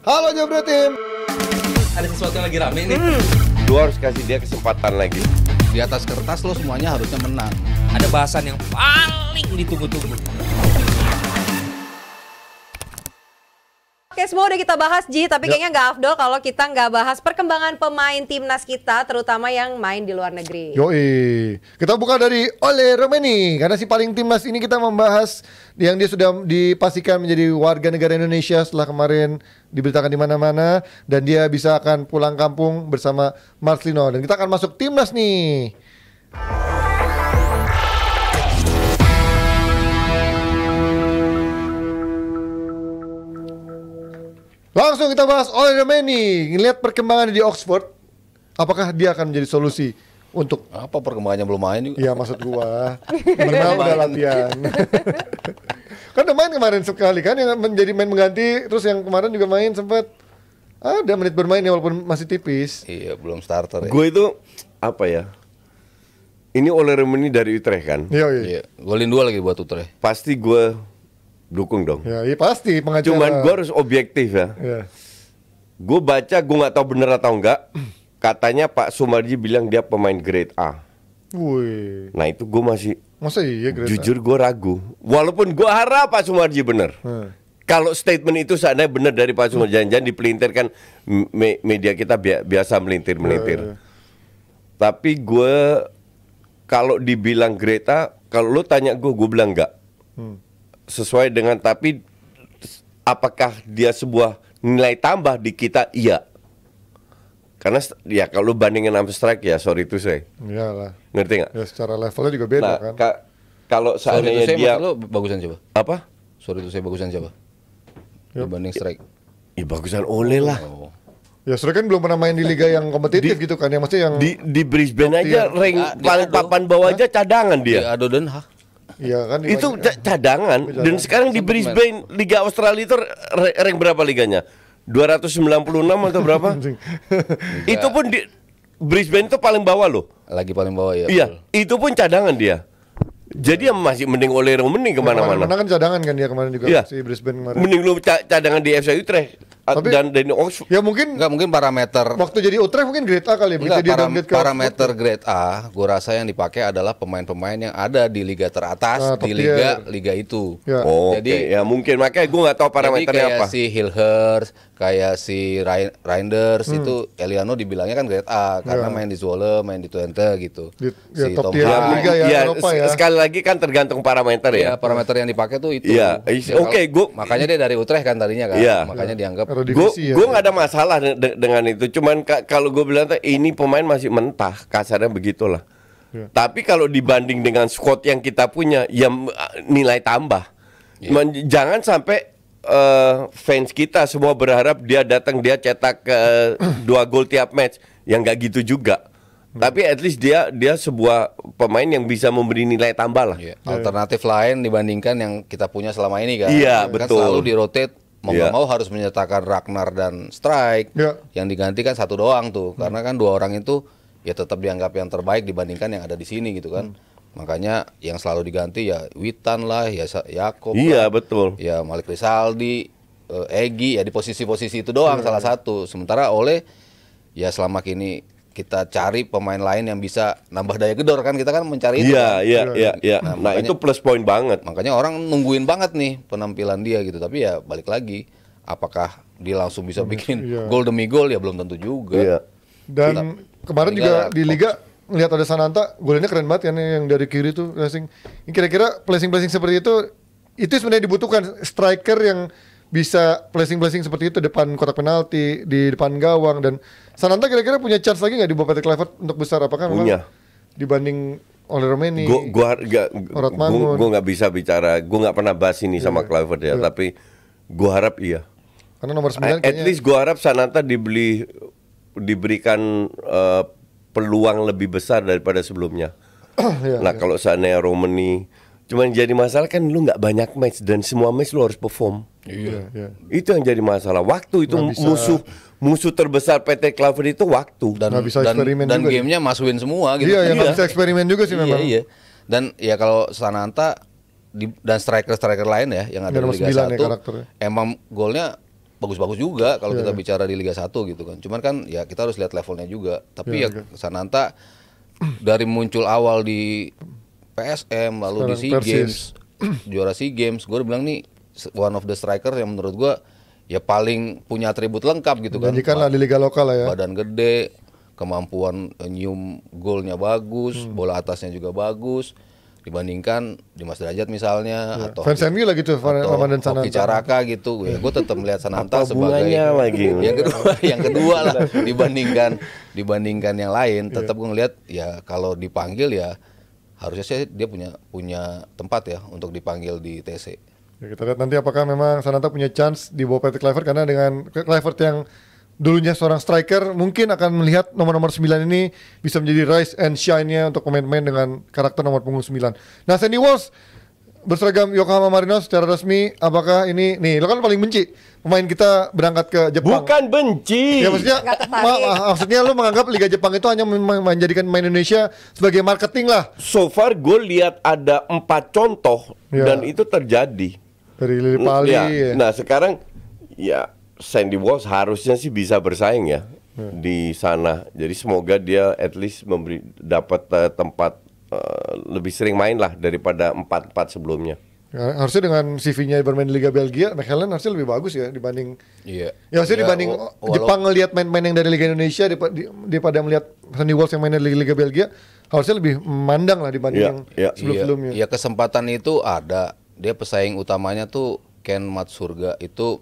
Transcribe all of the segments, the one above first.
Halo Jabro Tim. Ada sesuatu yang lagi rame nih. Lu harus kasih dia kesempatan lagi. Di atas kertas lo semuanya harusnya menang. Ada bahasan yang paling ditunggu-tunggu. Oke, semua udah kita bahas, Ji, tapi kayaknya nggak afdol kalau kita nggak bahas perkembangan pemain timnas kita, terutama yang main di luar negeri. Yoi, kita buka dari Ole Romeni. Karena si paling timnas ini kita membahas yang dia sudah dipastikan menjadi warga negara Indonesia setelah kemarin diberitakan di mana-mana, dan dia bisa akan pulang kampung bersama Marcelino. Dan kita akan masuk timnas nih. Langsung kita bahas Ole Romeni. Ngelihat perkembangan di Oxford, apakah dia akan menjadi solusi untuk Apa perkembangannya belum main juga? iya maksud gua menang udah latihan. Kan udah main kemarin sekali kan, yang menjadi main mengganti, terus yang kemarin juga main sempat ada menit bermain ya walaupun masih tipis. Iya, belum starter ya. Gue itu apa ya? Ini Ole Romeni dari Utrecht kan? Iya. Iya, golin 2 lagi buat Utrecht. Pasti gue dukung dong. Ya, iya pasti pengacara. Cuman gue harus objektif ya. Iya. Gue baca, gue nggak tahu bener atau enggak. Katanya Pak Sumarji bilang dia pemain grade A. Wih. Nah itu gue masih Masa iya Greta? jujur gue ragu. Walaupun gue harap Pak Sumarji bener. Kalau statement itu seandainya benar dari Pak Sumarji, jangan dipelintirkan, media kita biasa melintir-melintir. Tapi gue kalau dibilang Greta, kalau lu tanya gue bilang enggak. Sesuai dengan, tapi apakah dia sebuah nilai tambah di kita? Iya. Karena ya kalau bandingin sama strike ya sorry itu saya. Iyalah. Ngerti nggak? Ya secara levelnya juga beda Nah, kan. kalau Sorry itu seandainya saya dia lo bagusan siapa? apa? Sorry itu saya bagusan siapa? Dibanding strike. Ya bagusan Ole lah. Oh. Ya Sri kan belum pernah main di liga yang kompetitif gitu kan, yang maksudnya yang Di Brisbane aja rank Di paling Ado. papan bawah aja cadangan Di dia. Ado Den Haag. iya kan Itu cadangan, dan sekarang di Brisbane Liga Australia itu rank berapa liganya? 296 atau berapa? Itu pun di Brisbane itu paling bawah loh. Lagi paling bawah ya. Iya, betul. itu pun cadangan dia. Jadi ya masih mending Ole Romeni kemana-mana. Kemana-mana kan cadangan kan dia kemarin juga Iya. si Brisbane kemarin. Mending lu cadangan di FC Utrecht Tapi- dan dari Oxford. Ya mungkin Enggak, mungkin parameter waktu jadi Utrecht mungkin grade A kali ya, begitu Enggak, dia downgrade ke parameter grade A, gue rasa yang dipakai adalah pemain-pemain yang ada di liga teratas, top di tier. liga itu. Ya. Oh, Jadi- oke. Ya mungkin makanya gue nggak tahu Jadi parameternya kayak apa. si Hillhurst, kayak si Reinders itu Eliano dibilangnya kan grade A karena main di Zwolle, main di Twente gitu. Ya, top Tom tier Haaland. liga ya, Eropa ya. Sekali lagi kan tergantung parameter ya. Ya, parameter yang dipakai tuh itu. Iya, oke, makanya dia dari Utrecht kan tadinya kan. Iya. Makanya dianggap Atau Gue divisi ya. nggak ada masalah dengan itu. Cuman kalau gue bilang ini pemain masih mentah, kasarnya begitulah. Ya. Tapi kalau dibanding dengan squad yang kita punya, ya nilai tambah. Jangan sampai fans kita semua berharap dia datang, dia cetak 2 gol tiap match. Yang nggak gitu juga. Tapi at least dia sebuah pemain yang bisa memberi nilai tambah lah. Iya, alternatif lain dibandingkan yang kita punya selama ini kan. Iya, Kan betul. selalu di rotate mau nggak Iya. mau harus menyertakan Ragnar dan Strike. Iya. Yang diganti kan 1 doang tuh. Karena kan 2 orang itu ya tetap dianggap yang terbaik dibandingkan yang ada di sini gitu kan. Makanya yang selalu diganti ya Witan lah, ya Yakob Iya, lah, betul. ya Malik Rizaldi, Egy ya di posisi-posisi itu doang salah satu. Sementara Ole ya selama kini kita cari pemain lain yang bisa nambah daya gedor kan, kita kan mencari itu kan. Iya. Nah, Nah, makanya- itu plus point banget. Makanya orang nungguin banget nih penampilan dia gitu. Tapi ya balik lagi, apakah dia langsung bisa bikin Iya. gol demi gol ya belum tentu juga. Iya. Dan kemarin Liga juga ya, di liga ngelihat ada Sananta, golnya keren banget kan yang dari kiri tuh flashing. Kira-kira flashing seperti itu sebenarnya dibutuhkan striker yang bisa flashing seperti itu depan kotak penalti, di depan gawang. Dan Sananta kira-kira punya chance lagi nggak di bawah Patrick Kluivert untuk besar, apakah memang Punya. dibanding Ole Romeni? Orat Mangun. Gue nggak bisa bicara, gue nggak pernah bahas ini sama Kluivert ya, tapi gue harap iya. Karena nomor 9 At least gue harap Sananta diberikan peluang lebih besar daripada sebelumnya. Iya, Nah kalau seandainya Romeni, cuman jadi masalah kan lu nggak banyak match dan semua match lu harus perform. Iya. Itu yang jadi masalah. Waktu itu Nggak bisa. musuh terbesar PT Kluivert itu waktu. Dan Nggak bisa dan, eksperimen dan juga ya. gamenya masukin semua gitu. Iya, yang nggak bisa eksperimen juga sih memang. Iya. Dan ya kalau Sananta dan striker-striker lain ya yang ada Ada di nomor Liga 9 ya 1 karakternya. emang golnya bagus-bagus juga kalau kita bicara di Liga 1 gitu kan. Cuman kan ya kita harus lihat levelnya juga. Tapi ya Sananta dari muncul awal di PSM lalu di SEA Games, juara SEA Games, gue bilang nih one of the striker yang menurut gue ya paling punya atribut lengkap gitu kan. Janjikan lah di liga lokal lah ya. Badan gede, kemampuan nyium golnya bagus, bola atasnya juga bagus. Dibandingkan Dimas Derajat misalnya atau Fans MU lah gitu, Ramadan Hoki Sananta. Caraka gitu. Ya, gue tetap melihat Sananta Apa sebagai hubungannya lagi? yang kedua lah dibandingkan yang lain. Tetap gue ngelihat ya kalau dipanggil ya harusnya sih dia punya tempat ya untuk dipanggil di TC. Ya, kita lihat nanti apakah memang Sananta punya chance di bawah Patrick Kluivert, karena dengan Kluivert yang dulunya seorang striker mungkin akan melihat nomor 9 ini bisa menjadi rise and shine-nya untuk pemain-pemain dengan karakter nomor punggung 9. Nah, Sandy Walsh berseragam Yokohama Marinos secara resmi, apakah ini nih lo kan paling benci pemain kita berangkat ke Jepang. Bukan benci. Ya maksudnya Nggak tertarik. maksudnya lo menganggap Liga Jepang itu hanya menjadikan pemain Indonesia sebagai marketing lah. So far gue lihat ada 4 contoh Ya. dan itu terjadi. Dari Lili Pali. Ya. Ya. Nah sekarang ya Sandy Walsh harusnya sih bisa bersaing ya di sana. Jadi semoga dia at least dapat tempat lebih sering main lah daripada 4-4 sebelumnya. Ya, harusnya dengan CV-nya bermain di Liga Belgia, McHellen harusnya lebih bagus ya dibanding. Iya. Ya maksudnya dibanding Jepang ngelihat main-main yang dari Liga Indonesia daripada melihat Sandy Walsh yang main dari Liga Belgia, harusnya lebih memandang lah dibanding yang sebelum-sebelumnya. Iya, kesempatan itu ada. Dia pesaing utamanya tuh Ken Matsurga itu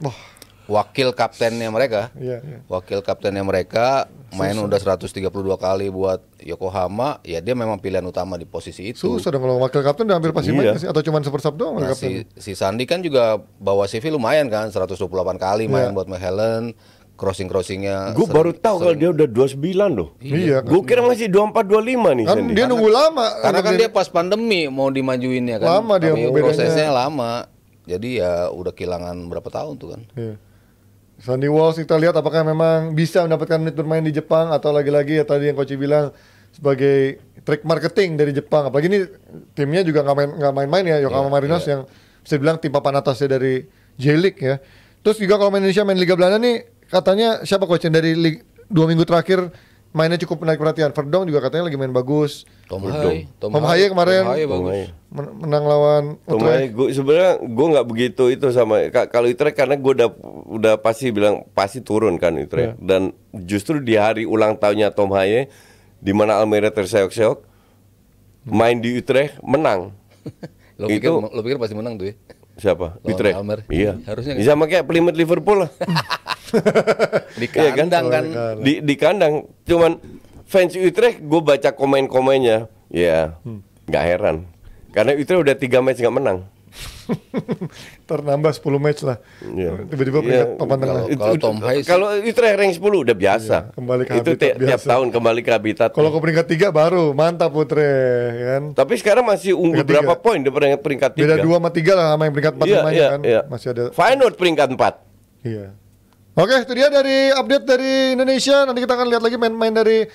wakil kaptennya mereka. Iya, iya. Wakil kaptennya mereka main udah 132 kali buat Yokohama, ya dia memang pilihan utama di posisi itu. Susah dong kalau wakil kapten udah hampir pasti main Iya. sih, atau cuma super sub doang Nah, wakil kapten. si Sandi kan juga bawa CV lumayan kan, 128 kali main buat McHellen, crossingnya. Gue baru tahu kalau dia udah 29 loh. Iya. Gue kira masih 24-25 nih Kan Sandy. dia nunggu lama. Karena kan dia pas pandemi mau dimajuinnya kan. Lama dia Tapi bedanya. prosesnya lama. Jadi ya udah kehilangan berapa tahun tuh kan. Iya. Sandy Walsh kita lihat apakah memang bisa mendapatkan menit bermain di Jepang, atau lagi-lagi ya tadi yang Coach bilang sebagai trik marketing dari Jepang. Apalagi ini timnya juga nggak main-main ya, Yokohama Marinos yang bisa bilang tim papan atasnya dari J-League ya. Terus juga kalau main Indonesia main Liga Belanda nih, katanya siapa coach yang dari 2 minggu terakhir mainnya cukup menarik perhatian. Verdong juga katanya lagi main bagus. Tom Haye kemarin Tom Haye bagus. menang lawan Utrecht. Sebenarnya gue nggak begitu itu sama kalau Utrecht, karena gue udah pasti bilang pasti turun kan Utrecht. Dan justru di hari ulang tahunnya Tom Haye, di mana Almere terseok-seok, main di Utrecht menang. Lo pikir pasti menang tuh ya? Siapa? Lawan Utrecht. Almere. Iya. Harusnya Bisa sama kayak Plymouth Liverpool lah. Di Iya kan? kandang kan. Di kandang. Cuman fans Utrecht gue baca komen-komennya, ya nggak heran. Karena Utrecht udah 3 match nggak menang. Ternambah 10 match lah. Iya. Tiba-tiba peringkat Iya. papan tengah. Kalau Tom Haye sih- Kalau Utrecht rank 10 udah biasa. Iya, kembali ke itu habitat tiap biasa. tahun kembali ke habitat. Kalau ke peringkat 3 baru mantap Putre kan. Tapi sekarang masih unggul Peringkat berapa 3. poin di peringkat 3? Beda 2 sama 3 lah sama yang peringkat 4 Iya, namanya iya, kan. iya. Masih ada. Feyenoord peringkat 4. Iya. Oke, itu dia dari update dari Indonesia. Nanti kita akan lihat lagi main-main dari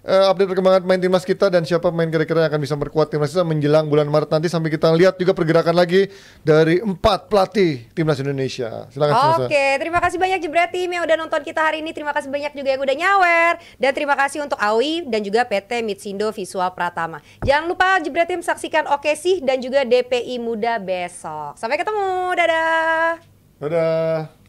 update perkembangan main timnas kita dan siapa pemain kira-kira yang akan bisa memperkuat timnas kita menjelang bulan Maret nanti, sampai kita lihat juga pergerakan lagi dari 4 pelatih timnas Indonesia. Silakan. Oke, terima kasih banyak Jebret Tim yang udah nonton kita hari ini. Terima kasih banyak juga yang udah nyawer. Dan terima kasih untuk Awi dan juga PT Mitsindo Visual Pratama. Jangan lupa Jebret Tim saksikan Oke Sih dan juga DPI Muda besok. Sampai ketemu, dadah. Dadah.